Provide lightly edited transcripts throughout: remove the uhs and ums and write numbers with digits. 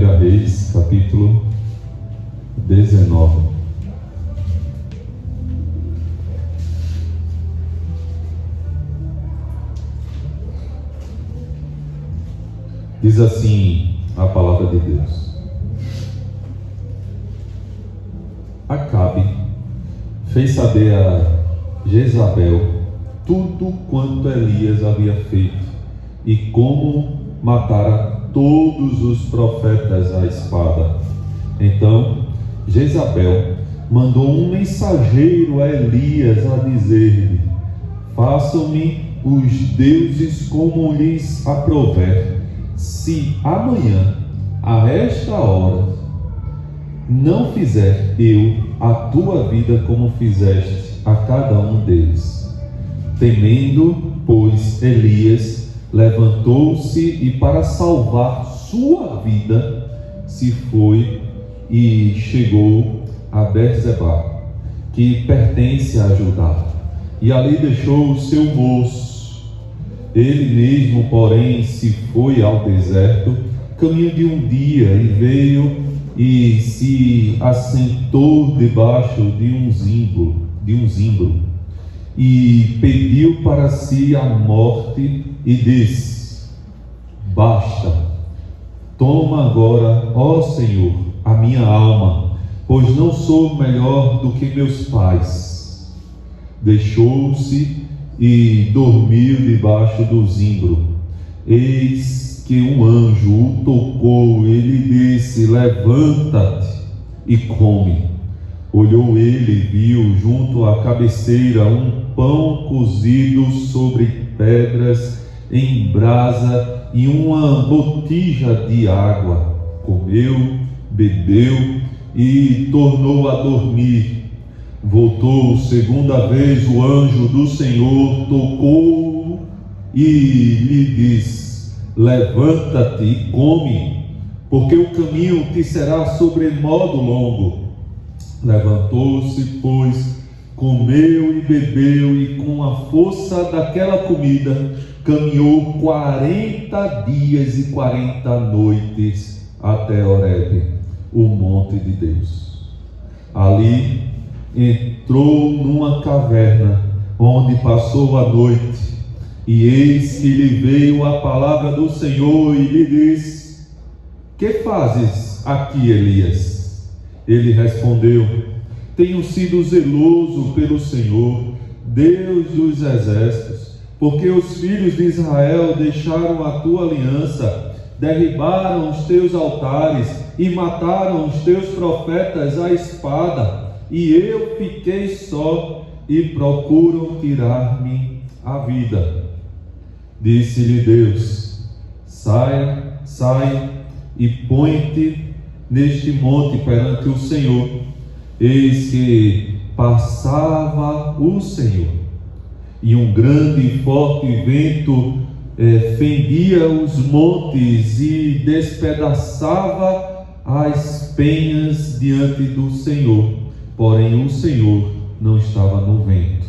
1 Reis, capítulo 19. Diz assim a palavra de Deus: Acabe fez saber a Jezabel tudo quanto Elias havia feito e como matara todos os profetas à espada. Então Jezabel mandou um mensageiro a Elias a dizer-lhe: façam-me os deuses como lhes aprouver, se amanhã, a esta hora, não fizer eu a tua vida como fizeste a cada um deles. Temendo, pois, Elias levantou-se e, para salvar sua vida, se foi e chegou a Berzeba, que pertence a Judá, e ali deixou o seu moço. Ele mesmo, porém, se foi ao deserto, caminho de um dia, e veio e se assentou debaixo de um zimbro, e pediu para si a morte, e disse: basta, toma agora, ó Senhor, a minha alma, pois não sou melhor do que meus pais. Deixou-se e dormiu debaixo do zimbro. Eis que um anjo o tocou, ele disse: levanta-te e come. Olhou ele e viu junto à cabeceira um pão cozido sobre pedras em brasa e uma botija de água. Comeu, bebeu e tornou a dormir. Voltou segunda vez o anjo do Senhor, tocou e lhe disse: levanta-te e come, porque o caminho te será sobremodo longo. Levantou-se, pois, comeu e bebeu, e com a força daquela comida caminhou 40 dias e 40 noites até Horebe, o monte de Deus. Ali entrou numa caverna, onde passou a noite, e eis que lhe veio a palavra do Senhor e lhe disse: que fazes aqui, Elias? Ele respondeu: tenho sido zeloso pelo Senhor, Deus dos exércitos, porque os filhos de Israel deixaram a tua aliança, derribaram os teus altares e mataram os teus profetas à espada, e eu fiquei só e procuram tirar-me a vida. Disse-lhe Deus: sai e põe-te neste monte perante o Senhor. Eis que passava o Senhor, e um grande e forte vento fendia os montes e despedaçava as penhas diante do Senhor, porém o Senhor não estava no vento.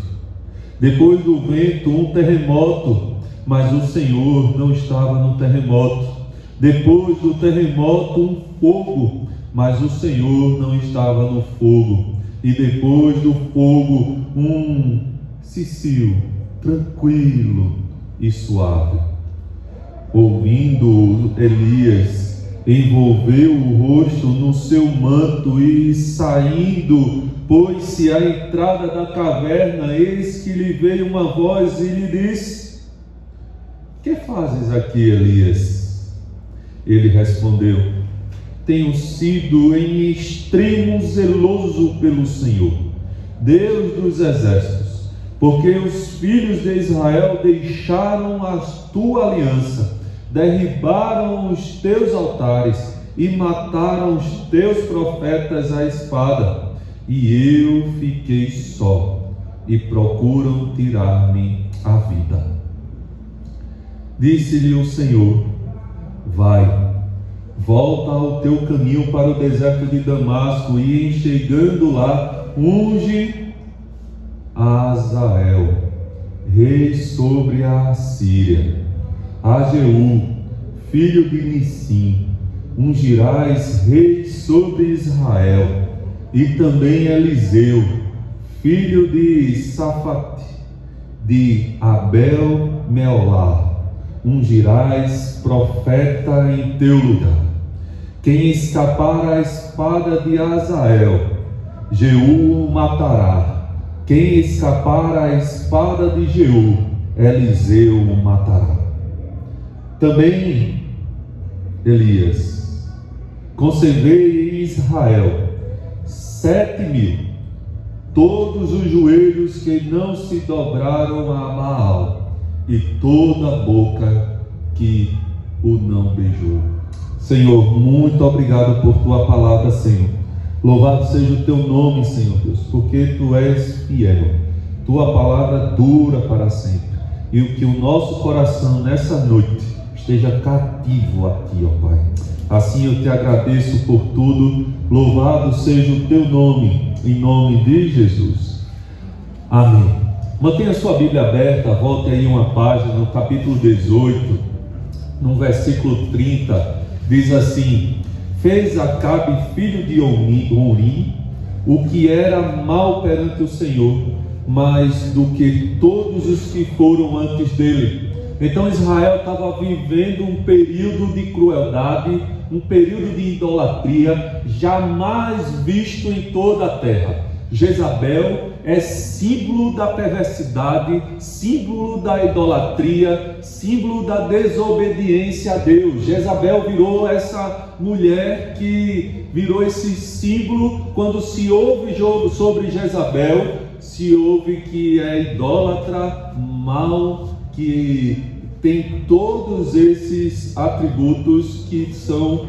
Depois do vento, um terremoto, mas o Senhor não estava no terremoto. Depois do terremoto, um fogo, mas o Senhor não estava no fogo. E depois do fogo, um cicio tranquilo e suave. Ouvindo, Elias envolveu o rosto no seu manto e, saindo, pôs-se à entrada da caverna. Eis que lhe veio uma voz e lhe disse: que fazes aqui, Elias? Ele respondeu: tenho sido em extremo zeloso pelo Senhor, Deus dos exércitos, porque os filhos de Israel deixaram a tua aliança, derribaram os teus altares e mataram os teus profetas à espada, e eu fiquei só e procuram tirar-me a vida. Disse-lhe o Senhor: vai, volta ao teu caminho para o deserto de Damasco, e, em chegando lá, unge Azael, rei sobre a Assíria, a Jeú, filho de Nissim, ungirás rei sobre Israel. E também Eliseu, filho de Safate, de Abel Meolá, ungirás profeta em teu lugar. Quem escapar à espada de Azael, Jeú o matará. Quem escapar à espada de Jeú, Eliseu o matará. Também Elias: conservei em Israel 7.000, todos os joelhos que não se dobraram a Baal, e toda a boca que o não beijou. Senhor, muito obrigado por tua palavra, Senhor. Louvado seja o teu nome, Senhor Deus, porque tu és fiel. Tua palavra dura para sempre. E o que o nosso coração nessa noite esteja cativo a ti, ó Pai. Assim eu te agradeço por tudo. Louvado seja o teu nome, em nome de Jesus. Amém. Mantenha sua Bíblia aberta, volte aí uma página, no capítulo 18, no versículo 30, diz assim: fez Acabe, filho de Onrim, o que era mal perante o Senhor, mais do que todos os que foram antes dele. Então Israel estava vivendo um período de crueldade, um período de idolatria jamais visto em toda a terra. Jezabel é símbolo da perversidade, símbolo da idolatria, símbolo da desobediência a Deus. Jezabel virou essa mulher que virou esse símbolo. Quando se ouve sobre Jezabel, se ouve que é idólatra, mal, que tem todos esses atributos, que são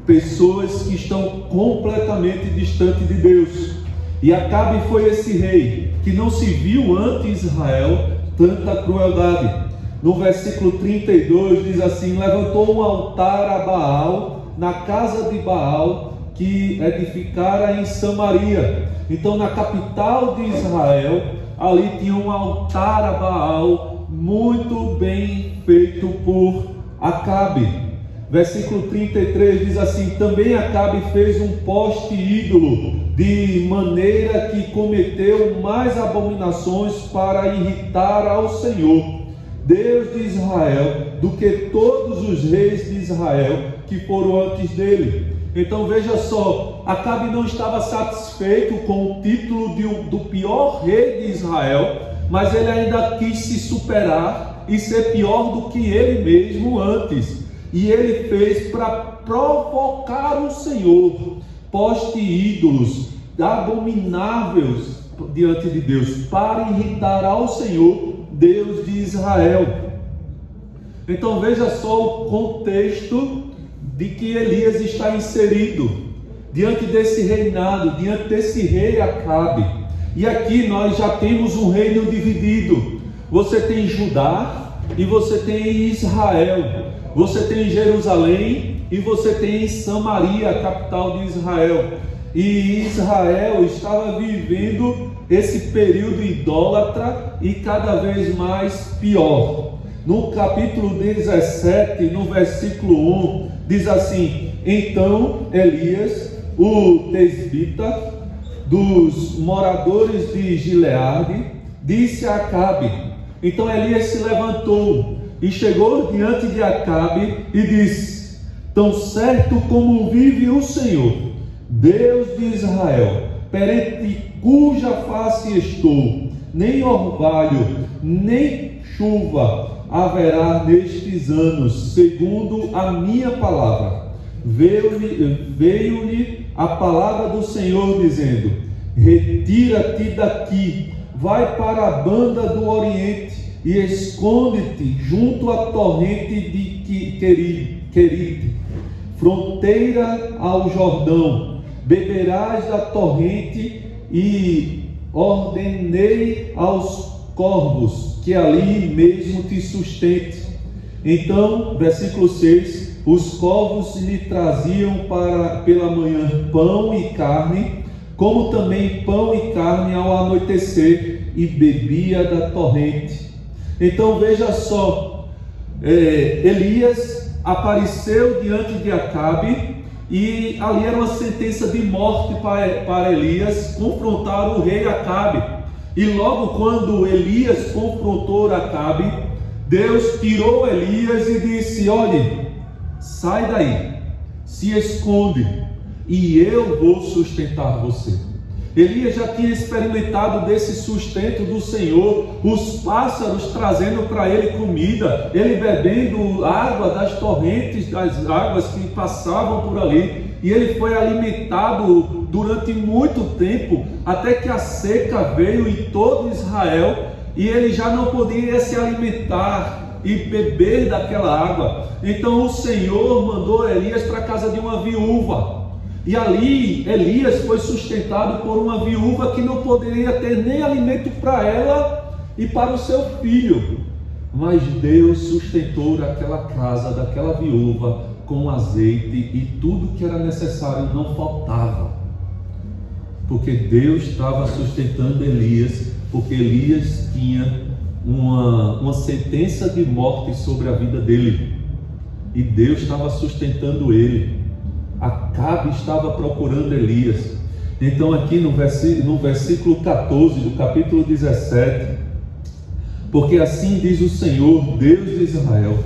pessoas que estão completamente distantes de Deus. E Acabe foi esse rei que não se viu ante Israel tanta crueldade. No versículo 32 diz assim: levantou um altar a Baal na casa de Baal que edificara em Samaria. Então, na capital de Israel, ali tinha um altar a Baal muito bem feito por Acabe. Versículo 33 diz assim: também Acabe fez um poste ídolo, de maneira que cometeu mais abominações para irritar ao Senhor, Deus de Israel, do que todos os reis de Israel que foram antes dele. Então veja só, Acabe não estava satisfeito com o título do pior rei de Israel, mas ele ainda quis se superar e ser pior do que ele mesmo antes. E ele fez para provocar o Senhor, poste ídolos abomináveis diante de Deus, para irritar ao Senhor, Deus de Israel. Então veja só o contexto de que Elias está inserido, diante desse reinado, diante desse rei Acabe. E aqui nós já temos um reino dividido. Você tem Judá e você tem Israel. Você tem Jerusalém e você tem Samaria, a capital de Israel. E Israel estava vivendo esse período idólatra e cada vez mais pior. No capítulo 17, no versículo 1, diz assim: então Elias, o tesbita, dos moradores de Gileade, disse a Acabe. Então Elias se levantou e chegou diante de Acabe e disse: tão certo como vive o Senhor, Deus de Israel, perante cuja face estou, nem orvalho, nem chuva haverá nestes anos, segundo a minha palavra. Veio-lhe a palavra do Senhor dizendo: retira-te daqui, vai para a banda do Oriente e esconde-te junto à torrente de Querite, fronteira ao Jordão. Beberás da torrente, e ordenei aos corvos que ali mesmo te sustente. Então, versículo 6, os corvos lhe traziam pela manhã pão e carne, como também pão e carne ao anoitecer, e bebia da torrente. Então veja só, Elias apareceu diante de Acabe, e ali era uma sentença de morte para Elias confrontar o rei Acabe. E logo quando Elias confrontou Acabe, Deus tirou Elias e disse: olhe, sai daí, se esconde, e eu vou sustentar você. Elias já tinha experimentado desse sustento do Senhor, os pássaros trazendo para ele comida, ele bebendo água das torrentes, das águas que passavam por ali, e ele foi alimentado durante muito tempo, até que a seca veio em todo Israel, e ele já não podia se alimentar e beber daquela água. Então o Senhor mandou Elias para a casa de uma viúva. E ali Elias foi sustentado por uma viúva que não poderia ter nem alimento para ela e para o seu filho. Mas Deus sustentou aquela casa daquela viúva com azeite, e tudo que era necessário não faltava. Porque Deus estava sustentando Elias, porque Elias tinha uma sentença de morte sobre a vida dele. E Deus estava sustentando ele. Acabe estava procurando Elias. Então aqui no versículo 14 do capítulo 17, porque assim diz o Senhor, Deus de Israel: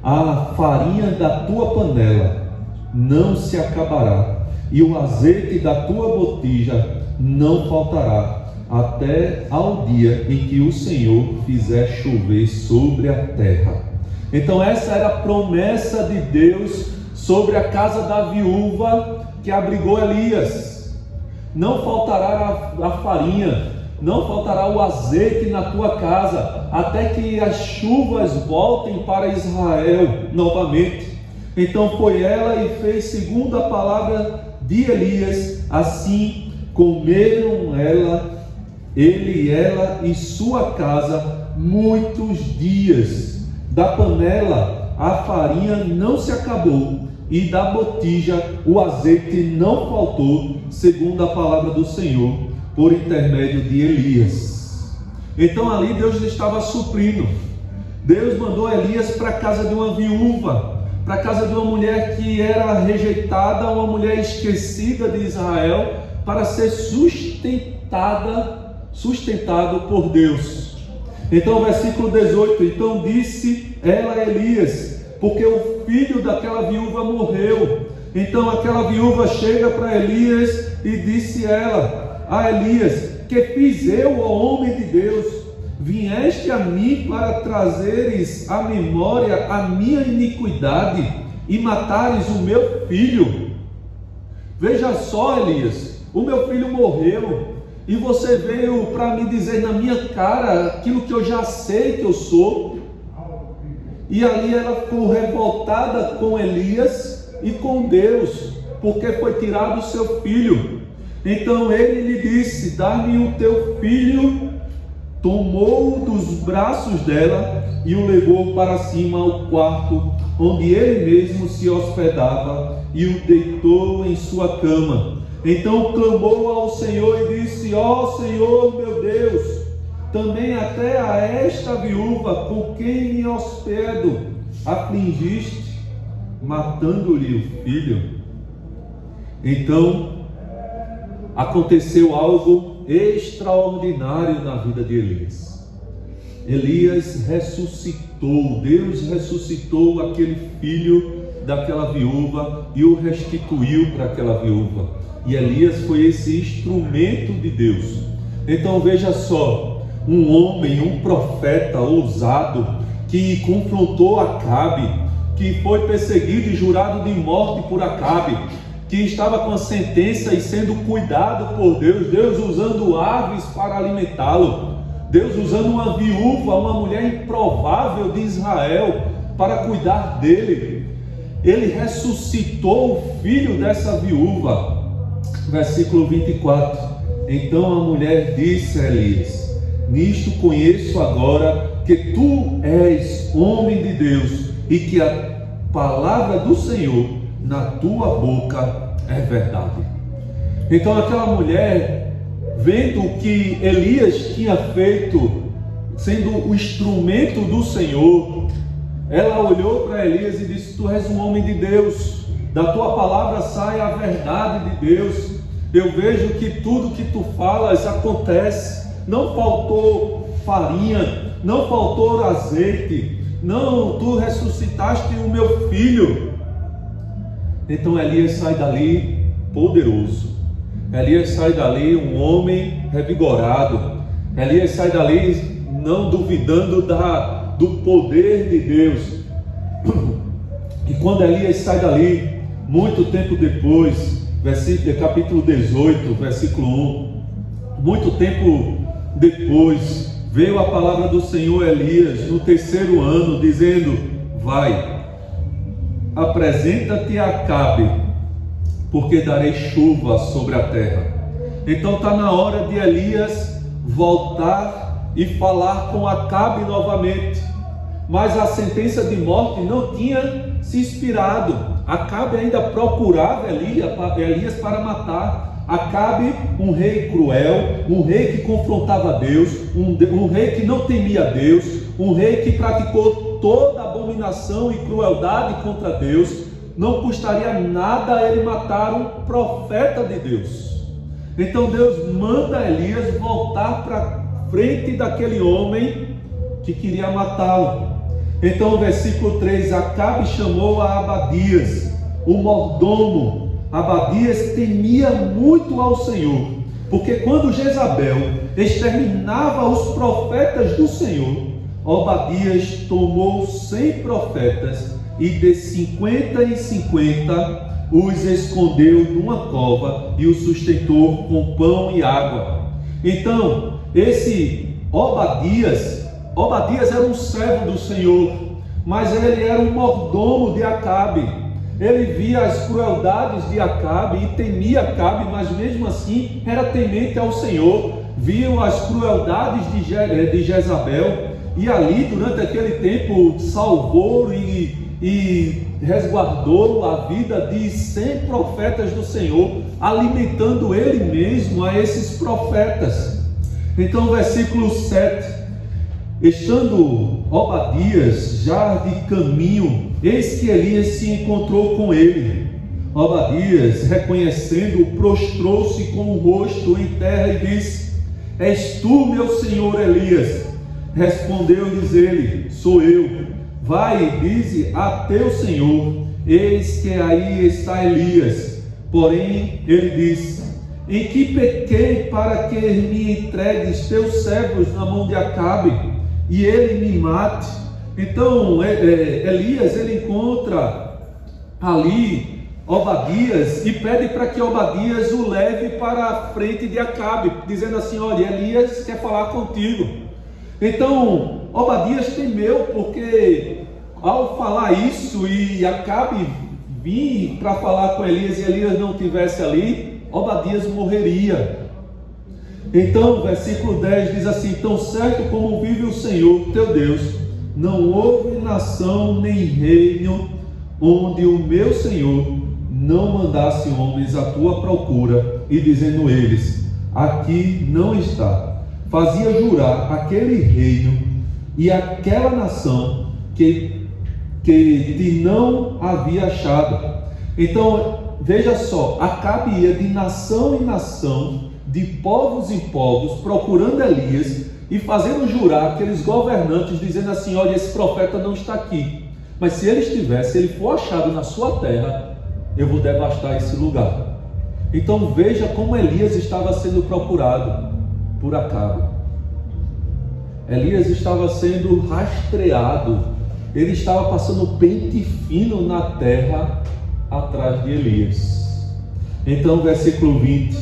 a farinha da tua panela não se acabará, e o azeite da tua botija não faltará, até ao dia em que o Senhor fizer chover sobre a terra. Então essa era a promessa de Deus sobre a casa da viúva que abrigou Elias: não faltará a farinha, não faltará o azeite na tua casa, até que as chuvas voltem para Israel novamente. Então foi ela e fez segundo a palavra de Elias. Assim comeram ela e sua casa muitos dias. Da panela a farinha não se acabou, e da botija o azeite não faltou, segundo a palavra do Senhor, por intermédio de Elias. Então ali Deus estava suprindo. Deus mandou Elias para a casa de uma viúva, para a casa de uma mulher que era rejeitada, uma mulher esquecida de Israel, para ser sustentado por Deus. Então versículo 18: então disse ela a Elias, porque o filho daquela viúva morreu. Então aquela viúva chega para Elias e disse ela a Elias: que fiz eu, ó homem de Deus? Vieste a mim para trazeres à memória a minha iniquidade e matares o meu filho? Veja só, Elias, o meu filho morreu, e você veio para me dizer na minha cara aquilo que eu já sei que eu sou. E ali ela ficou revoltada com Elias e com Deus, porque foi tirado o seu filho. Então ele lhe disse: dá-me o teu filho. Tomou-o dos braços dela e o levou para cima ao quarto onde ele mesmo se hospedava, e o deitou em sua cama. Então clamou ao Senhor e disse: ó Senhor meu Deus, também até a esta viúva com quem me hospedo afligiste, matando-lhe o filho. Então aconteceu algo extraordinário na vida de Elias. Elias ressuscitou, Deus ressuscitou aquele filho daquela viúva e o restituiu para aquela viúva. E Elias foi esse instrumento de Deus. Então veja só, um homem, um profeta ousado, que confrontou Acabe, que foi perseguido e jurado de morte por Acabe, que estava com a sentença e sendo cuidado por Deus, Deus usando aves para alimentá-lo, Deus usando uma viúva, uma mulher improvável de Israel para cuidar dele. Ele ressuscitou o filho dessa viúva. Versículo 24: então a mulher disse a Elias: nisto conheço agora que tu és homem de Deus, e que a palavra do Senhor na tua boca é verdade. Então aquela mulher, vendo o que Elias tinha feito, sendo o instrumento do Senhor, ela olhou para Elias e disse: tu és um homem de Deus, da tua palavra sai a verdade de Deus. Eu vejo que tudo que tu falas acontece. Não faltou farinha, não faltou azeite, não, tu ressuscitaste o meu filho. Então Elias sai dali poderoso. Elias sai dali um homem revigorado. Elias sai dali não duvidando do poder de Deus. E quando Elias sai dali, muito tempo depois, capítulo 18, versículo 1, muito tempo depois, veio a palavra do Senhor a Elias no 3º ano, dizendo: vai, apresenta-te a Acabe, porque darei chuva sobre a terra. Então está na hora de Elias voltar e falar com Acabe novamente, mas a sentença de morte não tinha se expirado. Acabe ainda procurava Elias para matar. Acabe, um rei cruel, um rei que confrontava Deus, um rei que não temia Deus, um rei que praticou toda abominação e crueldade contra Deus. Não custaria nada ele matar um profeta de Deus. Então Deus manda Elias voltar para frente daquele homem que queria matá-lo. Então, versículo 3: Acabe chamou a Abadias, o mordomo. Abadias temia muito ao Senhor, porque quando Jezabel exterminava os profetas do Senhor, Abadias tomou 100 profetas e de 50 em 50 os escondeu numa cova e os sustentou com pão e água. Então, esse Obadias era um servo do Senhor, mas ele era um mordomo de Acabe. Ele via as crueldades de Acabe e temia Acabe, mas mesmo assim era temente ao Senhor. Viu as crueldades de Jezabel, e ali durante aquele tempo salvou e resguardou a vida de 100 profetas do Senhor, alimentando ele mesmo a esses profetas. Então, versículo 7: estando Obadias já de caminho, eis que Elias se encontrou com ele. Obadias, reconhecendo-o, prostrou-se com o rosto em terra e disse: és tu, meu senhor Elias? Respondeu-lhes ele: sou eu. Vai e dize a teu senhor: eis que aí está Elias. Porém ele disse: em que pequei para que me entregues teus servos na mão de Acabe e ele me mate? Então Elias, ele encontra ali Obadias e pede para que Obadias o leve para a frente de Acabe, dizendo assim: olha, Elias quer falar contigo. Então Obadias temeu, porque ao falar isso e Acabe vir para falar com Elias e Elias não estivesse ali, Obadias morreria. Então, versículo 10 diz assim: tão certo como vive o Senhor teu Deus, não houve nação nem reino onde o meu Senhor não mandasse homens à tua procura, e dizendo eles: aqui não está. Fazia jurar aquele reino e aquela nação que te não havia achado. Então, veja só, Acabe ia de nação em nação, de povos em povos, procurando Elias e fazendo jurar aqueles governantes, dizendo assim: olha, esse profeta não está aqui, mas se ele estivesse, se ele for achado na sua terra, eu vou devastar esse lugar. Então veja como Elias estava sendo procurado por Acabe. Elias estava sendo rastreado, ele estava passando pente fino na terra atrás de Elias. Então, versículo 20: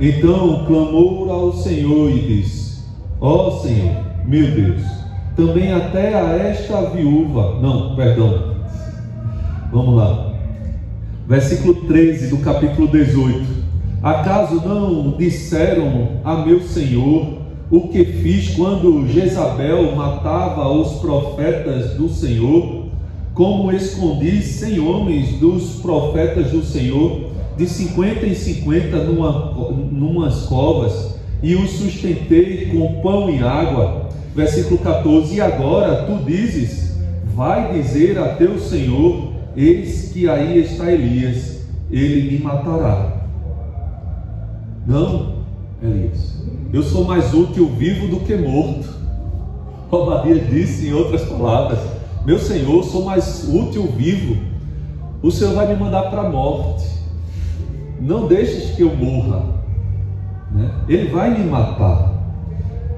então clamou ao Senhor e disse: ó Senhor, meu Deus, também até a esta viúva, vamos lá, versículo 13 do capítulo 18: acaso não disseram a meu Senhor o que fiz quando Jezabel matava os profetas do Senhor? Como escondi 100 homens dos profetas do Senhor, de 50 em 50 numas covas, e os sustentei com pão e água. Versículo 14: e agora tu dizes: vai dizer a teu senhor: eis que aí está Elias, ele me matará. Não, Elias, eu sou mais útil vivo do que morto. Obadias disse em outras palavras: meu senhor, sou mais útil vivo. O senhor vai me mandar para a morte. Não deixes que eu morra, né? Ele vai me matar.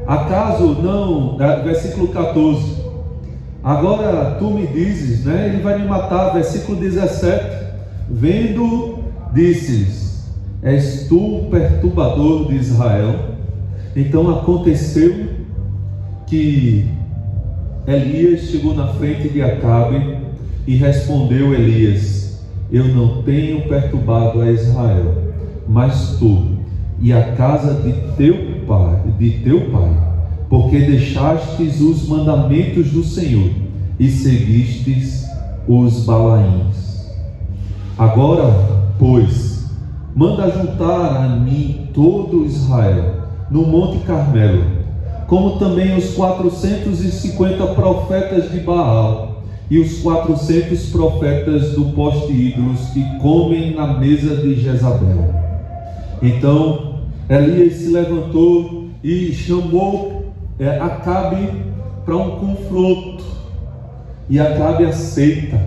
Acaso não, versículo 14, agora tu me dizes, né? Ele vai me matar. Versículo 17, vendo, disse-lhes: és tu o perturbador de Israel? Então aconteceu que Elias chegou na frente de Acabe e respondeu Elias: eu não tenho perturbado a Israel, mas tu e a casa de teu pai, porque deixastes os mandamentos do Senhor e seguistes os Balaíns. Agora, pois, manda juntar a mim todo Israel no Monte Carmelo, como também os 450 profetas de Baal e os 400 profetas do poste ídolos que comem na mesa de Jezabel. Então Elias se levantou e chamou Acabe para um confronto, e Acabe aceita.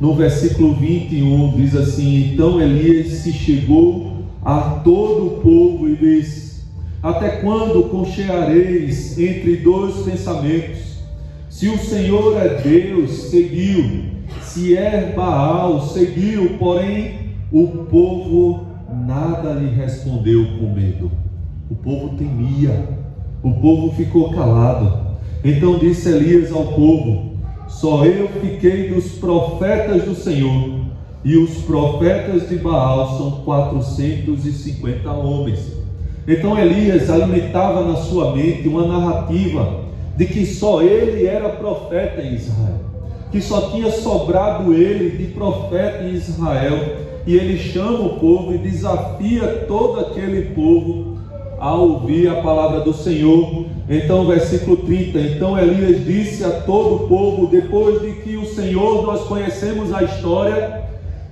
No versículo 21 diz assim: então Elias se chegou a todo o povo e disse: até quando concheareis entre dois pensamentos? Se o Senhor é Deus, seguiu; se é Baal, seguiu. Porém o povo nada lhe respondeu com medo. O povo temia, o povo ficou calado. Então disse Elias ao povo: só eu fiquei dos profetas do Senhor, e os profetas de Baal são 450 homens. Então Elias alimentava na sua mente uma narrativa de que só ele era profeta em Israel, que só tinha sobrado ele de profeta em Israel. E ele chama o povo e desafia todo aquele povo a ouvir a palavra do Senhor. Então versículo 30, então Elias disse a todo o povo, depois de que o Senhor, nós conhecemos a história,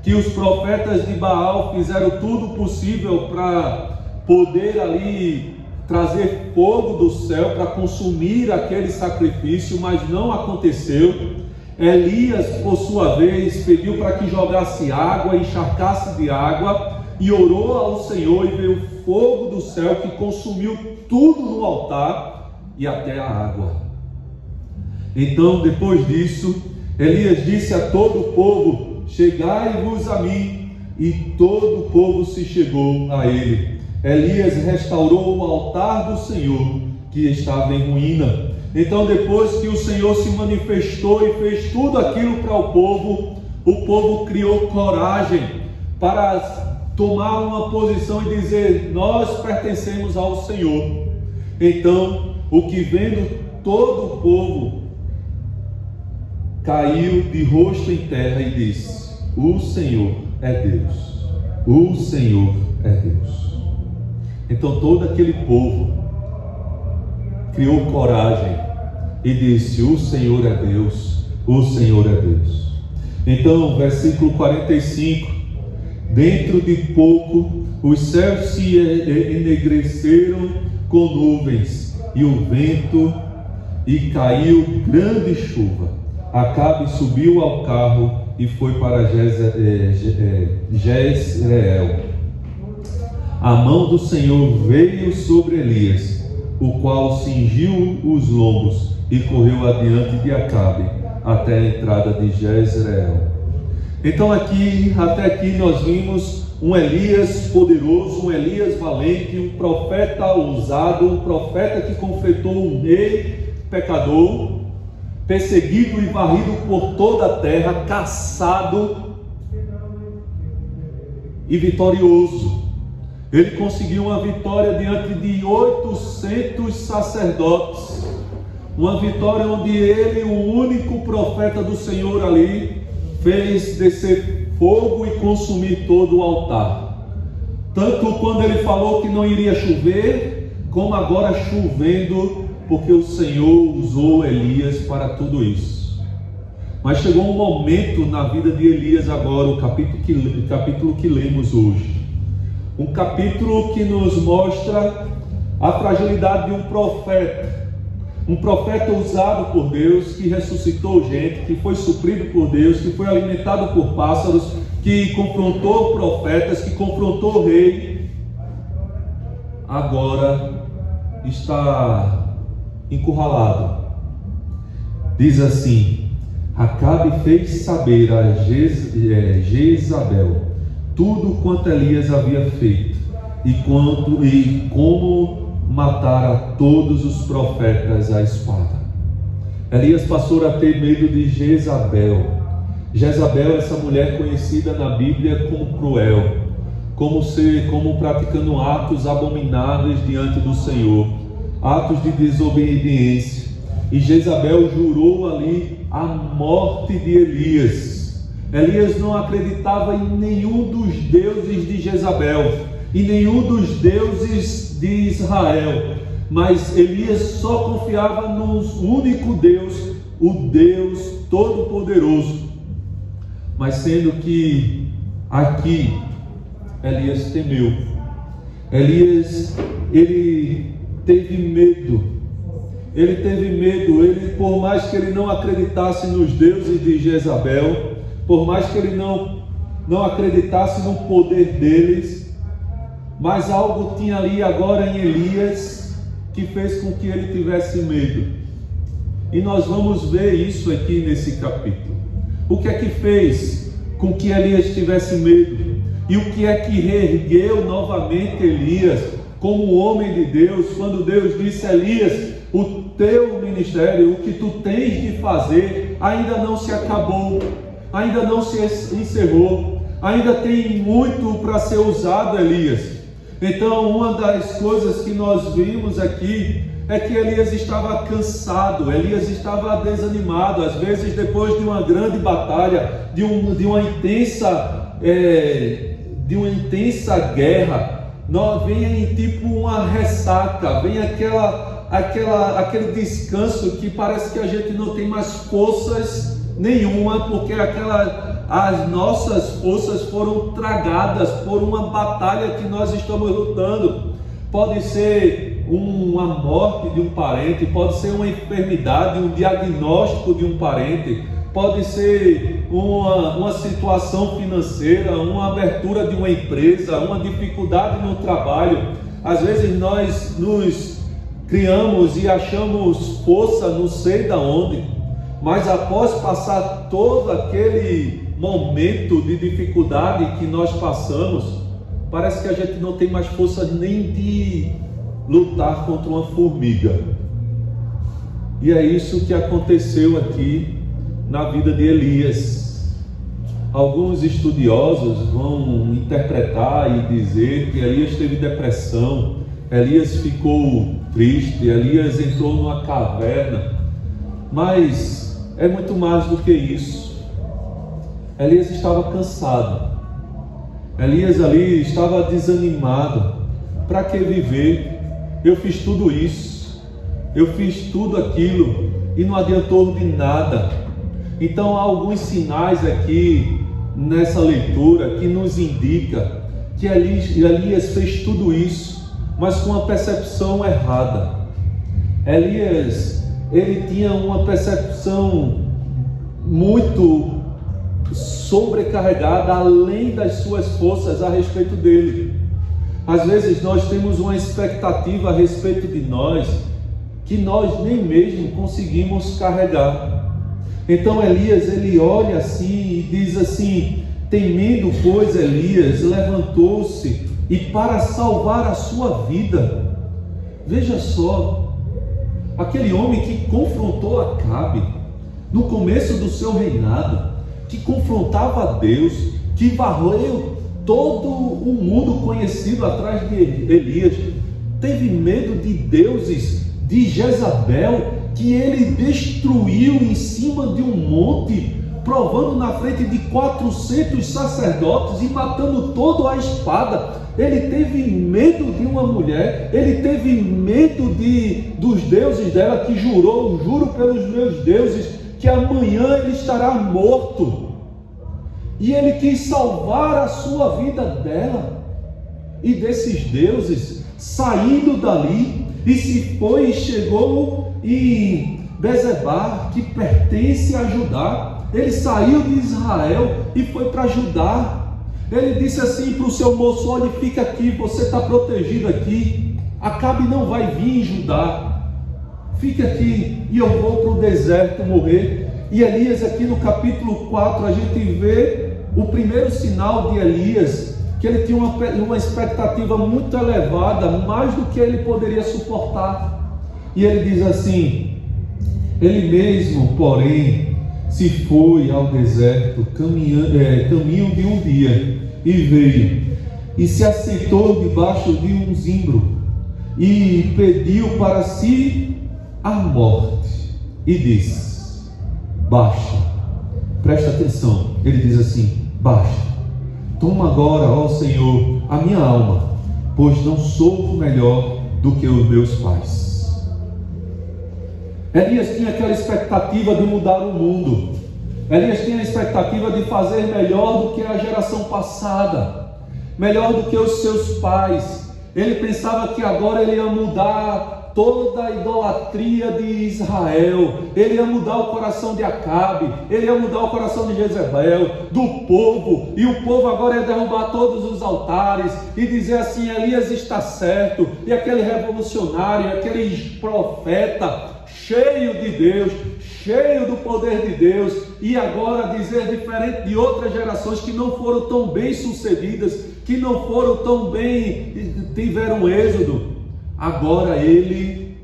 que os profetas de Baal fizeram tudo possível para poder ali trazer fogo do céu para consumir aquele sacrifício, mas não aconteceu. Elias, por sua vez, pediu para que jogasse água, encharcasse de água, e orou ao Senhor, e veio fogo do céu que consumiu tudo no altar e até a água. Então, depois disso, Elias disse a todo o povo: chegai-vos a mim. E todo o povo se chegou a ele. Elias restaurou o altar do Senhor, que estava em ruína. Então, depois que o Senhor se manifestou e fez tudo aquilo para o povo criou coragem para tomar uma posição e dizer: nós pertencemos ao Senhor. Então, o que vendo todo o povo, caiu de rosto em terra e disse: o Senhor é Deus, o Senhor é Deus. Então todo aquele povo criou coragem e disse: o Senhor é Deus, o Senhor é Deus. Então, versículo 45, dentro de pouco os céus se enegreceram com nuvens e o vento, e caiu grande chuva. Acabe subiu ao carro e foi para Jezreel. A mão do Senhor veio sobre Elias, o qual cingiu os lombos e correu adiante de Acabe até a entrada de Jezreel. Então até aqui nós vimos um Elias poderoso, um Elias valente, um profeta ousado, um profeta que confrontou um rei pecador, perseguido e varrido por toda a terra, caçado e vitorioso. Ele conseguiu uma vitória diante de 800 sacerdotes, uma vitória onde ele, o único profeta do Senhor ali, fez descer fogo e consumir todo o altar. Tanto quando ele falou que não iria chover, como agora chovendo, porque o Senhor usou Elias para tudo isso. Mas chegou um momento na vida de Elias agora, o capítulo que lemos hoje. Um capítulo que nos mostra a fragilidade de um profeta usado por Deus, que ressuscitou gente, que foi suprido por Deus, que foi alimentado por pássaros, que confrontou profetas, que confrontou o rei. Agora está encurralado. Diz assim: Acabe fez saber a Jezabel tudo quanto Elias havia feito e como matara todos os profetas à espada. Elias passou a ter medo de Jezabel. Jezabel é essa mulher conhecida na Bíblia como cruel, como praticando atos abomináveis diante do Senhor, atos de desobediência. E Jezabel jurou ali a morte de Elias. Elias não acreditava em nenhum dos deuses de Jezabel, em nenhum dos deuses de Israel, mas Elias só confiava no único Deus, o Deus Todo-Poderoso. Mas sendo que aqui Elias temeu, Elias, ele teve medo, ele, por mais que ele não acreditasse nos deuses de Jezabel, por mais que ele não acreditasse no poder deles, mas algo tinha ali agora em Elias que fez com que ele tivesse medo. E nós vamos ver isso aqui nesse capítulo. O que é que fez com que Elias tivesse medo? E o que é que reergueu novamente Elias como homem de Deus, quando Deus disse: Elias, o teu ministério, o que tu tens de fazer, ainda não se acabou, ainda não se encerrou, ainda tem muito para ser usado, Elias. Então, uma das coisas que nós vimos aqui é que Elias estava cansado, Elias estava desanimado. Às vezes, depois de uma grande batalha, de uma intensa guerra, vem tipo uma ressaca, vem aquele descanso que parece que a gente não tem mais forças nenhuma, porque as nossas forças foram tragadas por uma batalha que nós estamos lutando. Pode ser uma morte de um parente, pode ser uma enfermidade, um diagnóstico de um parente, pode ser uma situação financeira, uma abertura de uma empresa, uma dificuldade no trabalho. Às vezes nós nos criamos e achamos força não sei de onde, mas após passar todo aquele momento de dificuldade que nós passamos, parece que a gente não tem mais força nem de lutar contra uma formiga. E é isso que aconteceu aqui na vida de Elias. Alguns estudiosos vão interpretar e dizer que Elias teve depressão, Elias ficou triste, Elias entrou numa caverna, mas é muito mais do que isso. Elias estava cansado, Elias ali estava desanimado. Para que viver? Eu fiz tudo isso, eu fiz tudo aquilo e não adiantou de nada. Então há alguns sinais aqui nessa leitura que nos indica que Elias fez tudo isso, mas com uma percepção errada. Elias, ele tinha uma percepção muito sobrecarregada, além das suas forças a respeito dele. Às vezes nós temos uma expectativa a respeito de nós que nós nem mesmo conseguimos carregar. Então Elias, ele olha assim e diz assim: temendo, pois, Elias levantou-se e para salvar a sua vida. Veja só, aquele homem que confrontou Acabe no começo do seu reinado, que confrontava Deus, que varreu todo o mundo conhecido atrás de Elias, teve medo de deuses de Jezabel, que ele destruiu em cima de um monte, provando na frente de 400 sacerdotes e matando todo à espada. Ele teve medo de uma mulher, ele teve medo dos deuses dela, que jurou: juro pelos meus deuses que amanhã ele estará morto. E ele quis salvar a sua vida dela e desses deuses, saindo dali, e se foi e chegou em Bezebar, que pertence a Judá. Ele saiu de Israel e foi para Judá. Ele disse assim para o seu moço: olha, fica aqui, você está protegido aqui, Acabe não vai vir em Judá, fica aqui e eu vou para o deserto morrer. E Elias, aqui no capítulo 4, a gente vê o primeiro sinal de Elias, que ele tinha uma expectativa muito elevada, mais do que ele poderia suportar. E ele diz assim: ele mesmo, porém, se foi ao deserto, caminho de um dia, e veio, e se assentou debaixo de um zimbro, e pediu para si a morte, e disse: baixa. Presta atenção, ele diz assim: baixa, toma agora, ó Senhor, a minha alma, pois não sou melhor do que os meus pais. Elias tinha aquela expectativa de mudar o mundo. Elias tinha a expectativa de fazer melhor do que a geração passada, melhor do que os seus pais. Ele pensava que agora ele ia mudar toda a idolatria de Israel, ele ia mudar o coração de Acabe, ele ia mudar o coração de Jezebel, do povo, e o povo agora ia derrubar todos os altares e dizer assim: Elias está certo. E aquele revolucionário, aquele profeta cheio de Deus, cheio do poder de Deus, e agora dizer, diferente de outras gerações que não foram tão bem sucedidas, que não foram tão bem, tiveram êxodo, agora ele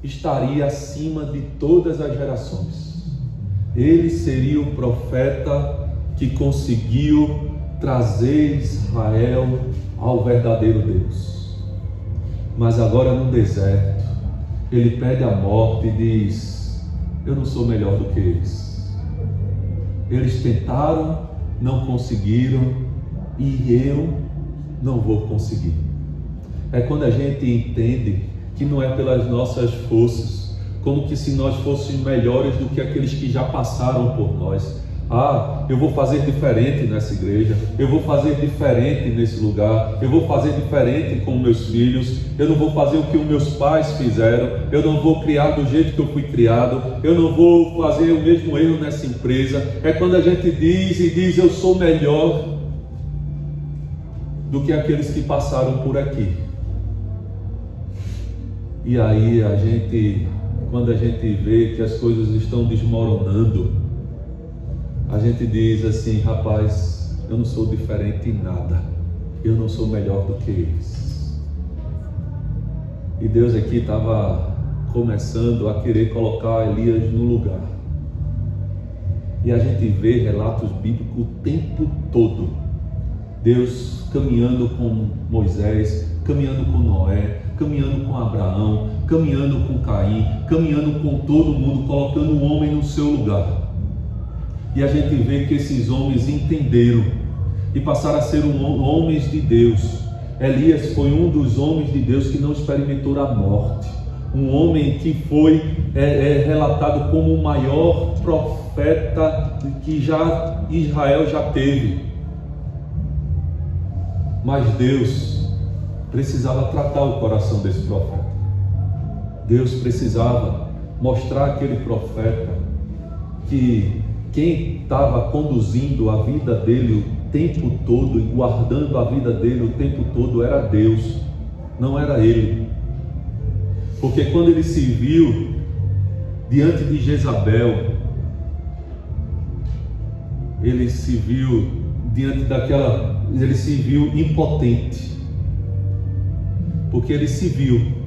estaria acima de todas as gerações. Ele seria o profeta que conseguiu trazer Israel ao verdadeiro Deus. Mas agora no deserto, ele pede a morte e diz: eu não sou melhor do que eles. Eles tentaram, não conseguiram, e eu não vou conseguir. É quando a gente entende que não é pelas nossas forças, como que se nós fôssemos melhores do que aqueles que já passaram por nós. Ah, eu vou fazer diferente nessa igreja, eu vou fazer diferente nesse lugar, eu vou fazer diferente com meus filhos, eu não vou fazer o que os meus pais fizeram, eu não vou criar do jeito que eu fui criado, eu não vou fazer o mesmo erro nessa empresa. É quando a gente diz eu sou melhor do que aqueles que passaram por aqui. E aí quando a gente vê que as coisas estão desmoronando, a gente diz assim: rapaz, eu não sou diferente em nada, eu não sou melhor do que eles. E Deus aqui estava começando a querer colocar Elias no lugar. E a gente vê relatos bíblicos o tempo todo, Deus caminhando com Moisés, caminhando com Noé, caminhando com Abraão, caminhando com Caim, caminhando com todo mundo, colocando o homem no seu lugar. E a gente vê que esses homens entenderam e passaram a ser homens de Deus. Elias foi um dos homens de Deus que não experimentou a morte. Um homem que foi relatado como o maior profeta que Israel já teve. Mas Deus precisava tratar o coração desse profeta. Deus precisava mostrar àquele profeta que quem estava conduzindo a vida dele o tempo todo e guardando a vida dele o tempo todo era Deus, não era ele. Porque quando ele se viu diante de Jezabel, ele se viu impotente, porque ele se viu.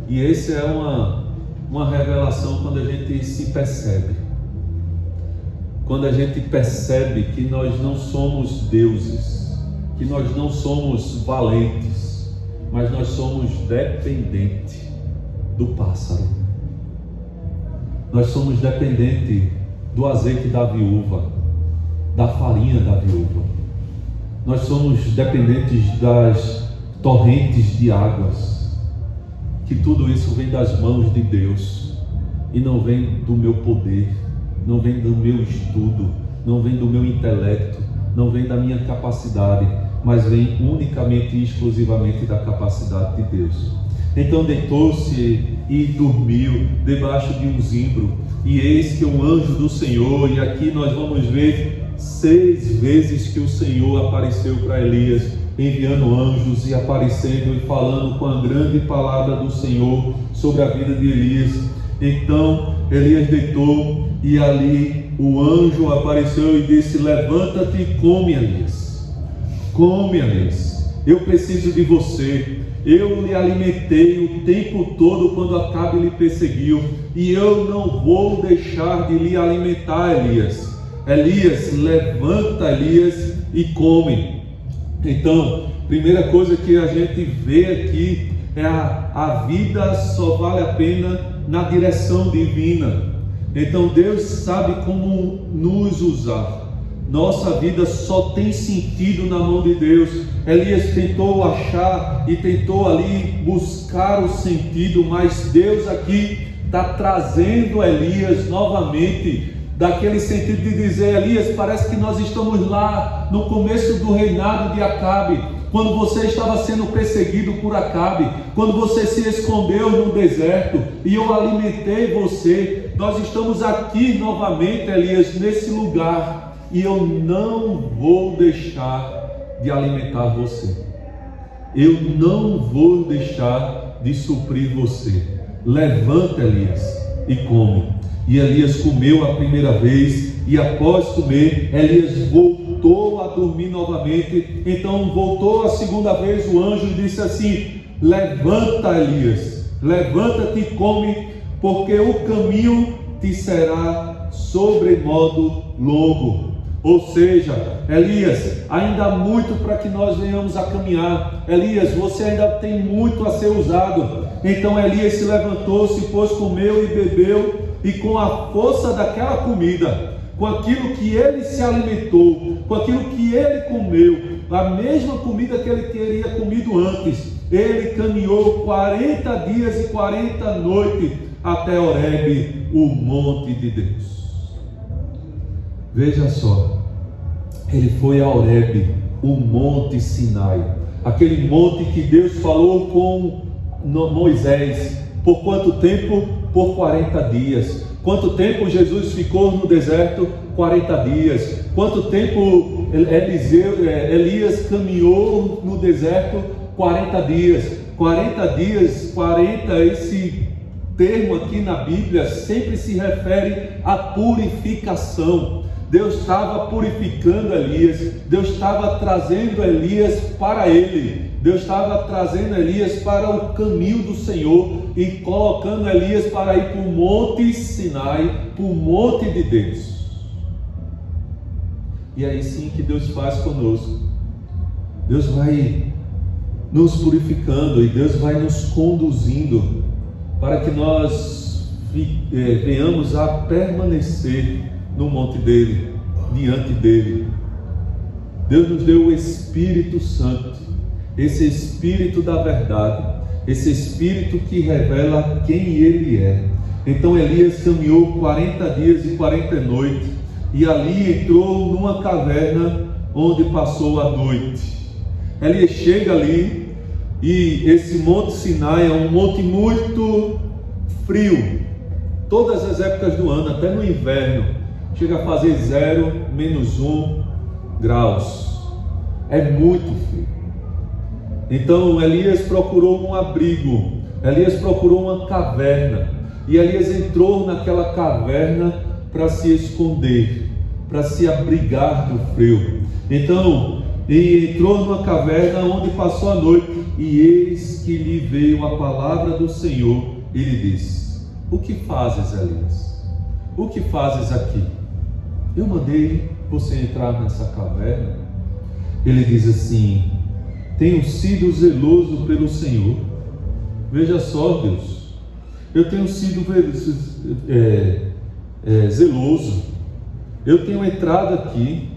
E essa é uma revelação quando a gente se percebe. Quando a gente percebe que nós não somos deuses, que nós não somos valentes, mas nós somos dependentes do pássaro. Nós somos dependentes do azeite da viúva, da farinha da viúva. Nós somos dependentes das torrentes de águas, que tudo isso vem das mãos de Deus. e não vem do meu poder, não vem do meu estudo, não vem do meu intelecto, não vem da minha capacidade, mas vem unicamente e exclusivamente da capacidade de Deus. Então deitou-se e dormiu debaixo de um zimbro, e eis que um anjo do Senhor, e aqui nós vamos ver 6 vezes que o Senhor apareceu para Elias, enviando anjos e aparecendo e falando com a grande palavra do Senhor sobre a vida de Elias. Então Elias deitou, e ali o anjo apareceu e disse: levanta-te e come, Elias. Come, Elias. Eu preciso de você. Eu lhe alimentei o tempo todo quando Acabe lhe perseguiu, e eu não vou deixar de lhe alimentar, Elias. Elias, levanta, Elias, e come. Então, primeira coisa que a gente vê aqui é a vida só vale a pena na direção divina. Então Deus sabe como nos usar. Nossa vida só tem sentido na mão de Deus. Elias tentou achar e tentou ali buscar o sentido, mas Deus aqui está trazendo Elias novamente daquele sentido de dizer: Elias, parece que nós estamos lá no começo do reinado de Acabe, quando você estava sendo perseguido por Acabe, quando você se escondeu no deserto e eu alimentei você. Nós estamos aqui novamente, Elias, nesse lugar, e eu não vou deixar de alimentar você. Eu não vou deixar de suprir você. Levanta, Elias, e come. E Elias comeu a primeira vez, e após comer, Elias voltou a dormir novamente. Então voltou a segunda vez o anjo e disse assim: levanta, Elias, levanta-te e come, porque o caminho te será sobremodo longo. Ou seja, Elias, ainda há muito para que nós venhamos a caminhar. Elias, você ainda tem muito a ser usado. Então Elias se levantou, se pôs, comeu e bebeu, e com a força daquela comida, com aquilo que ele se alimentou, com aquilo que ele comeu, a mesma comida que ele teria comido antes, ele caminhou 40 dias e 40 noites até Horebe, o monte de Deus. Veja só, ele foi a Horebe, o monte Sinai, aquele monte que Deus falou com Moisés. Por quanto tempo? Por 40 dias. Quanto tempo Jesus ficou no deserto? 40 dias. Quanto tempo Elias caminhou no deserto? 40 dias. 40 dias, 40, esse termo aqui na Bíblia sempre se refere à purificação. Deus estava purificando Elias, Deus estava trazendo Elias para ele, Deus estava trazendo Elias para o caminho do Senhor e colocando Elias para ir para o monte Sinai, para o monte de Deus. E aí sim que Deus faz conosco. Deus vai nos purificando e Deus vai nos conduzindo para que nós venhamos a permanecer no monte dele, diante dele. Deus nos deu o Espírito Santo, esse Espírito da verdade, esse Espírito que revela quem ele é. Então Elias caminhou 40 dias e 40 noites, e ali entrou numa caverna onde passou a noite. Elias chega ali, e esse monte Sinai é um monte muito frio, todas as épocas do ano, até no inverno chega a fazer 0, -1 graus, é muito frio. Então Elias procurou um abrigo, Elias procurou uma caverna, e Elias entrou naquela caverna para se esconder, para se abrigar do frio. Então ele entrou numa caverna onde passou a noite, e eis que lhe veio a palavra do Senhor, e lhe disse: o que fazes, Elias? O que fazes aqui? Eu mandei você entrar nessa caverna. Ele diz assim: tenho sido zeloso pelo Senhor. Veja só, Deus, eu tenho sido zeloso. Eu tenho entrado aqui.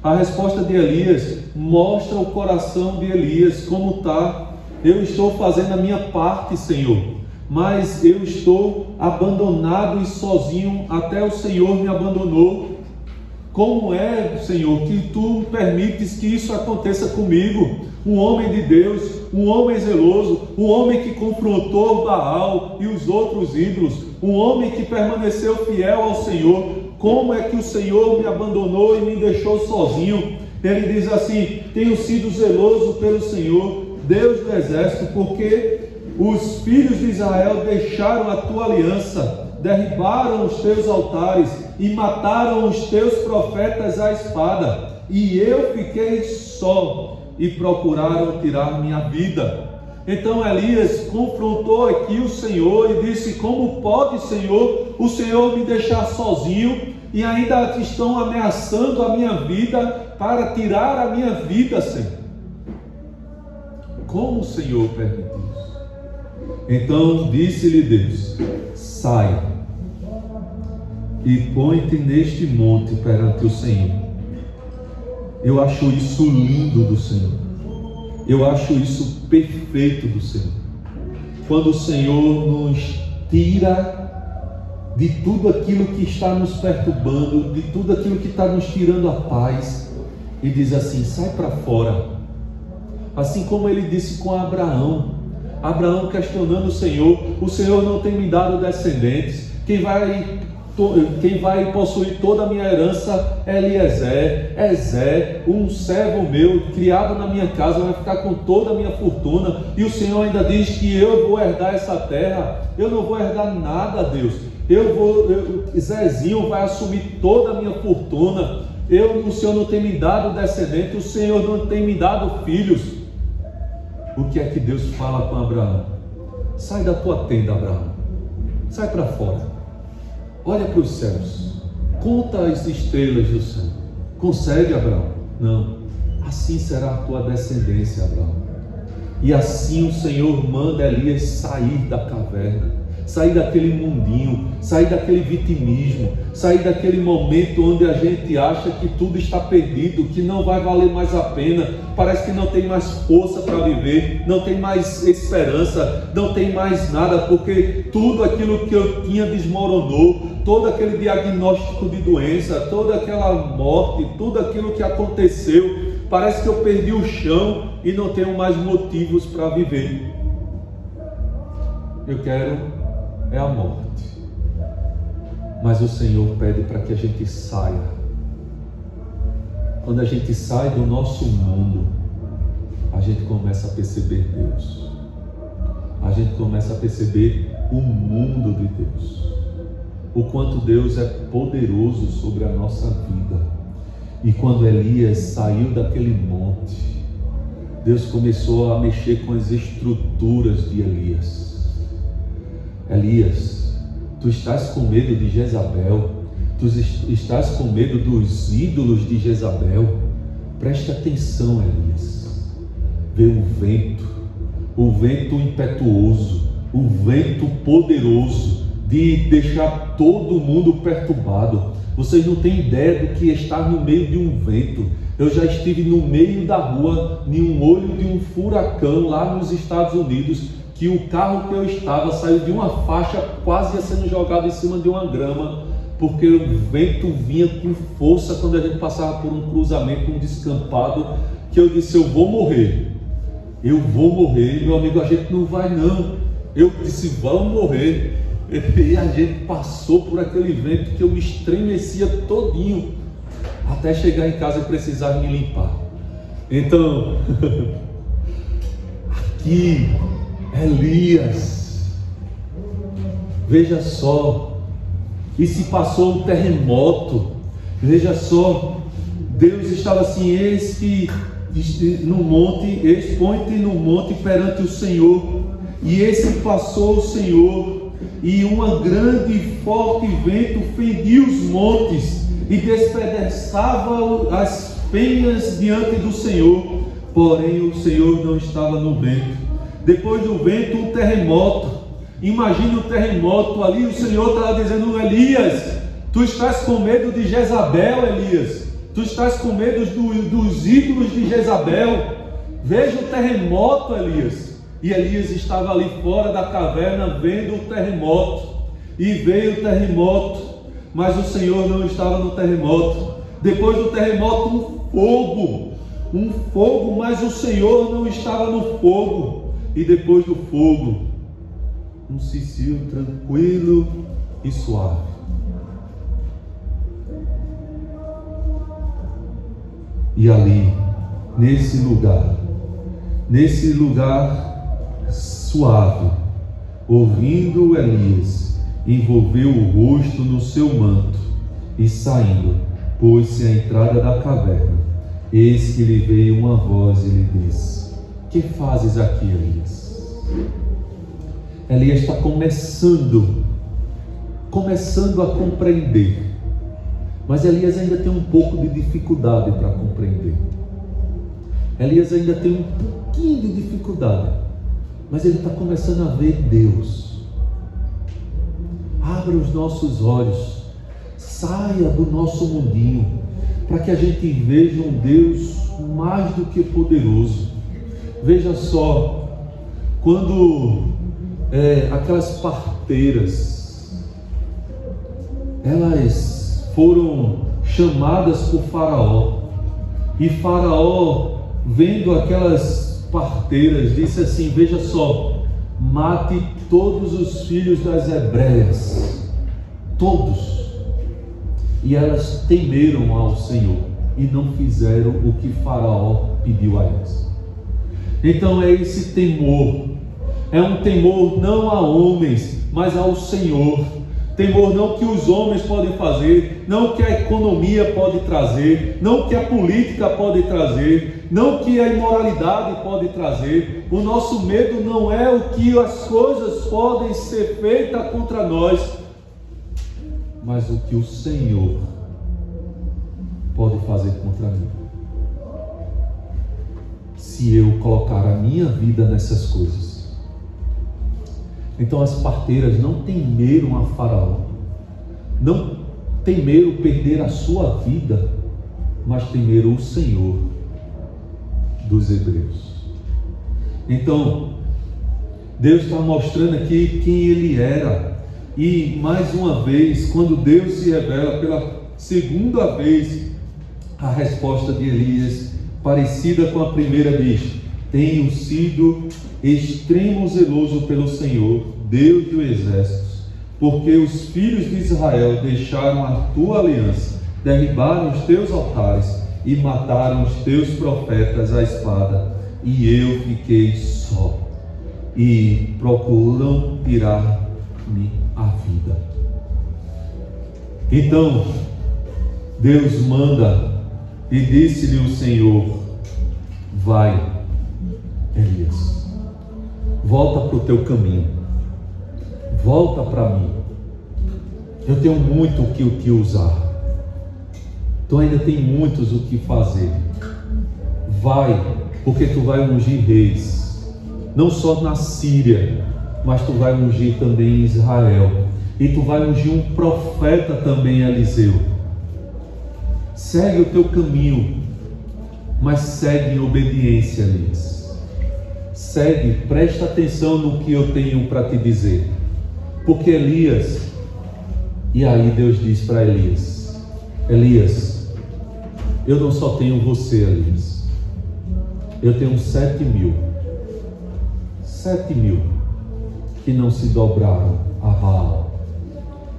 A resposta de Elias mostra o coração de Elias como está. Eu estou fazendo a minha parte, Senhor, mas eu estou abandonado e sozinho, até o Senhor me abandonou. Como é, Senhor, que Tu permites que isso aconteça comigo? Um homem de Deus, um homem zeloso, um homem que confrontou Baal e os outros ídolos, um homem que permaneceu fiel ao Senhor. Como é que o Senhor me abandonou e me deixou sozinho? Ele diz assim: tenho sido zeloso pelo Senhor, Deus do exército, porque os filhos de Israel deixaram a tua aliança, derribaram os teus altares e mataram os teus profetas à espada, e eu fiquei só, e procuraram tirar minha vida. Então Elias confrontou aqui o Senhor e disse: como pode, Senhor, o Senhor me deixar sozinho e ainda estão ameaçando a minha vida para tirar a minha vida, Senhor? Como o Senhor permite isso? Então disse-lhe Deus: sai e põe-te neste monte perante o Senhor. Eu acho isso lindo do Senhor. Eu acho isso perfeito do Senhor. Quando o Senhor nos tira de tudo aquilo que está nos perturbando, de tudo aquilo que está nos tirando a paz, e diz assim: sai para fora. Assim como ele disse com Abraão questionando o Senhor não tem me dado descendentes, quem vai possuir toda a minha herança é Eliezer, um servo meu, criado na minha casa, vai ficar com toda a minha fortuna, e o Senhor ainda diz que eu vou herdar essa terra. Eu não vou herdar nada, Deus. Zezinho vai assumir toda a minha fortuna. O Senhor não tem me dado descendente, o Senhor não tem me dado filhos. O que é que Deus fala com Abraão? Sai da tua tenda, Abraão, sai para fora, olha para os céus, conta as estrelas do céu. Consegue, Abraão? Não. Assim será a tua descendência, Abraão. E assim o Senhor manda Elias sair da caverna, sair daquele mundinho, sair daquele vitimismo, sair daquele momento onde a gente acha que tudo está perdido, que não vai valer mais a pena, parece que não tem mais força para viver, não tem mais esperança, não tem mais nada, porque tudo aquilo que eu tinha desmoronou, todo aquele diagnóstico de doença, toda aquela morte, tudo aquilo que aconteceu, parece que eu perdi o chão e não tenho mais motivos para viver. Eu quero a morte, mas o Senhor pede para que a gente saia. Quando a gente sai do nosso mundo, a gente começa a perceber Deus, a gente começa a perceber o mundo de Deus, o quanto Deus é poderoso sobre a nossa vida. E quando Elias saiu daquele monte, Deus começou a mexer com as estruturas de Elias. Elias, tu estás com medo de Jezabel, tu estás com medo dos ídolos de Jezabel. Preste atenção, Elias. Veio o vento impetuoso, o vento poderoso de deixar todo mundo perturbado. Vocês não têm ideia do que é estar no meio de um vento. Eu já estive no meio da rua, em um olho de um furacão lá nos Estados Unidos, que o carro que eu estava saiu de uma faixa, quase sendo jogado em cima de uma grama, porque o vento vinha com força quando a gente passava por um cruzamento, um descampado, que eu disse: eu vou morrer, meu amigo, a gente não vai não. Eu disse: vamos morrer. E a gente passou por aquele vento que eu me estremecia todinho, até chegar em casa e precisar me limpar. Então, aqui, Elias, veja só, e se passou um terremoto, veja só, Deus estava assim: eis que no monte, põe-te no monte perante o Senhor, e esse passou o Senhor, e uma grande e forte vento fendia os montes, e despedaçava as penhas diante do Senhor, porém o Senhor não estava no vento. Depois do vento, um terremoto. Imagine o terremoto ali, o Senhor estava dizendo: Elias, tu estás com medo de Jezabel, Elias, tu estás com medo dos ídolos de Jezabel. Veja o terremoto, Elias. E Elias estava ali fora da caverna vendo o terremoto. e veio o terremoto, mas o Senhor não estava no terremoto. Depois do terremoto, um fogo, mas o Senhor não estava no fogo. E depois do fogo, um cicio tranquilo e suave. E ali, nesse lugar suave, ouvindo Elias, envolveu o rosto no seu manto e saindo, pôs-se à entrada da caverna. Eis que lhe veio uma voz e lhe disse: que fazes aqui, Elias? Elias está começando a compreender, mas Elias ainda tem um pouco de dificuldade para compreender. Elias ainda tem um pouquinho de dificuldade, mas ele está começando a ver Deus. Abra os nossos olhos, saia do nosso mundinho, para que a gente veja um Deus mais do que poderoso. Veja só, quando aquelas parteiras, elas foram chamadas por Faraó, e Faraó, vendo aquelas parteiras, disse assim: veja só, mate todos os filhos das hebreias, todos. E elas temeram ao Senhor e não fizeram o que Faraó pediu a elas. Então é esse temor, é um temor não a homens, mas ao Senhor. Temor não que os homens podem fazer, não que a economia pode trazer, não que a política pode trazer, não que a imoralidade pode trazer. O nosso medo não é o que as coisas podem ser feitas contra nós, mas o que o Senhor pode fazer contra mim. Se eu colocar a minha vida nessas coisas. Então as parteiras não temeram a Faraó, não temeram perder a sua vida, mas temeram o Senhor dos hebreus. Então Deus está mostrando aqui quem Ele era. E mais uma vez, quando Deus se revela pela segunda vez, a resposta de Elias, parecida com a primeira, diz: tenho sido extremo zeloso pelo Senhor, Deus dos exércitos, porque os filhos de Israel deixaram a tua aliança, derribaram os teus altares e mataram os teus profetas à espada, e eu fiquei só, e procuram tirar-me a vida. Então Deus manda, e disse-lhe o Senhor: vai, Elias, volta para o teu caminho, volta para mim. Eu tenho muito o que te usar, tu ainda tem muitos o que fazer. Vai, porque tu vai ungir reis, não só na Síria, mas tu vai ungir também em Israel, e tu vai ungir um profeta também, Eliseu. Segue o teu caminho, mas segue em obediência, Elias. Segue, presta atenção no que eu tenho para te dizer. Porque Elias, e aí Deus diz para Elias: Elias, eu não só tenho você, Elias, eu tenho 7.000 que não se dobraram a Baal.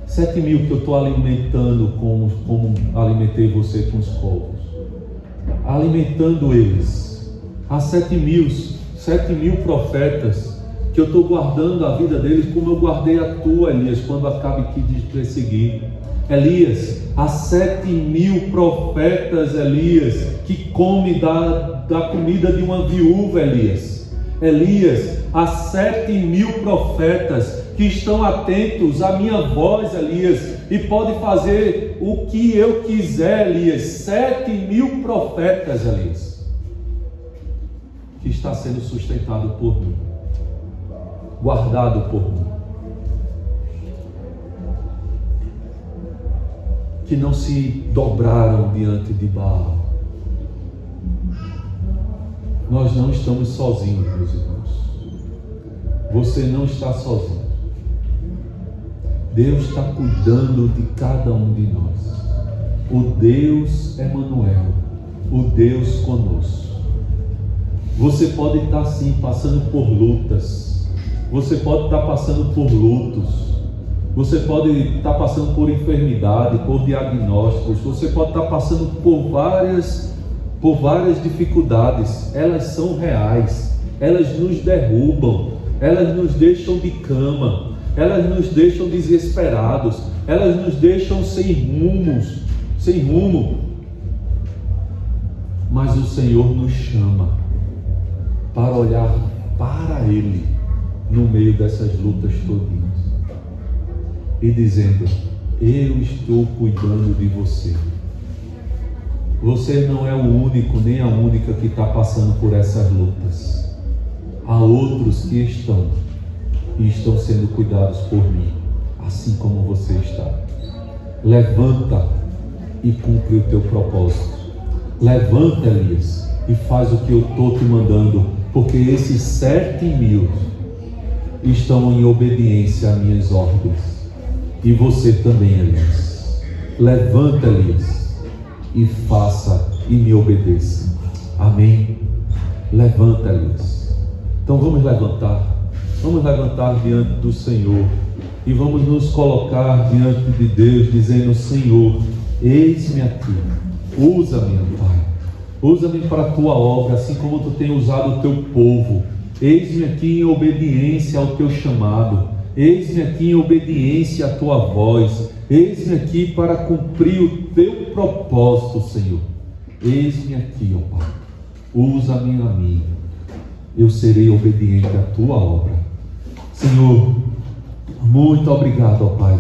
7.000 que eu estou alimentando como alimentei você com os povos, alimentando eles. Há 7.000 profetas que eu estou guardando a vida deles, como eu guardei a tua, Elias, quando acabe aqui de perseguir. Elias, há 7.000 profetas, Elias, que comem da comida de uma viúva, Elias. Elias, há 7.000 profetas que estão atentos à minha voz, Elias, e podem fazer o que eu quiser, Elias. 7.000 profetas, Elias, que está sendo sustentado por mim, guardado por mim, que não se dobraram diante de Baal. Nós não estamos sozinhos, meus irmãos. Você não está sozinho. Deus está cuidando de cada um de nós. O Deus Emanuel, o Deus conosco. Você pode estar sim passando por lutas, você pode estar passando por lutos, você pode estar passando por enfermidade, por diagnósticos, você pode estar passando por várias dificuldades. Elas são reais, elas nos derrubam, elas nos deixam de cama, elas nos deixam desesperados, elas nos deixam sem rumo. Mas o Senhor nos chama para olhar para Ele no meio dessas lutas todinhas e dizendo: eu estou cuidando de você. Você não é o único nem a única que está passando por essas lutas. Há outros que estão sendo cuidados por mim, assim como você está. Levanta e cumpre o teu propósito. Levanta, Elias, e faz o que eu estou te mandando, porque esses 7.000 estão em obediência às minhas ordens. E você também, Elias. Levanta, Elias, e faça e me obedeça. Amém? Levanta, Elias. Então vamos levantar diante do Senhor e vamos nos colocar diante de Deus, dizendo: Senhor, eis-me aqui, usa-me, Pai, usa-me para a tua obra, assim como tu tem usado o teu povo. Eis-me aqui em obediência ao teu chamado, eis-me aqui em obediência à tua voz, eis-me aqui para cumprir o teu propósito, Senhor. Eis-me aqui, ó Pai, usa-me a mim, eu serei obediente à tua obra. Senhor, muito obrigado, ó Pai.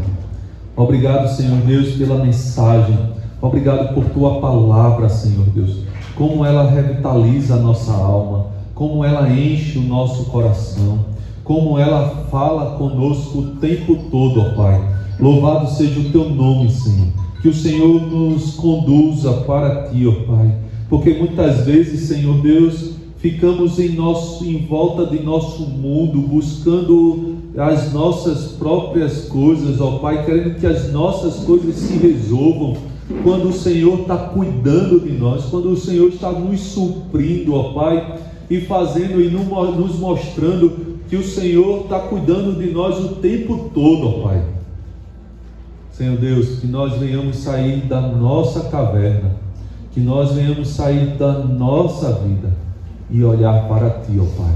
Obrigado, Senhor Deus, pela mensagem. Obrigado por tua palavra, Senhor Deus. Como ela revitaliza a nossa alma, como ela enche o nosso coração, como ela fala conosco o tempo todo, ó Pai. Louvado seja o teu nome, Senhor. Que o Senhor nos conduza para ti, ó Pai. Porque muitas vezes, Senhor Deus, ficamos em volta de nosso mundo, buscando as nossas próprias coisas, ó Pai, querendo que as nossas coisas se resolvam, quando o Senhor está cuidando de nós, quando o Senhor está nos suprindo, ó Pai, e fazendo e nos mostrando que o Senhor está cuidando de nós o tempo todo, ó Pai. Senhor Deus, que nós venhamos sair da nossa caverna, que nós venhamos sair da nossa vida e olhar para Ti, ó Pai,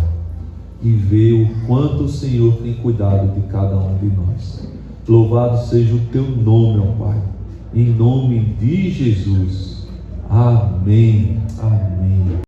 e ver o quanto o Senhor tem cuidado de cada um de nós. Louvado seja o Teu nome, ó Pai, em nome de Jesus. Amém. Amém.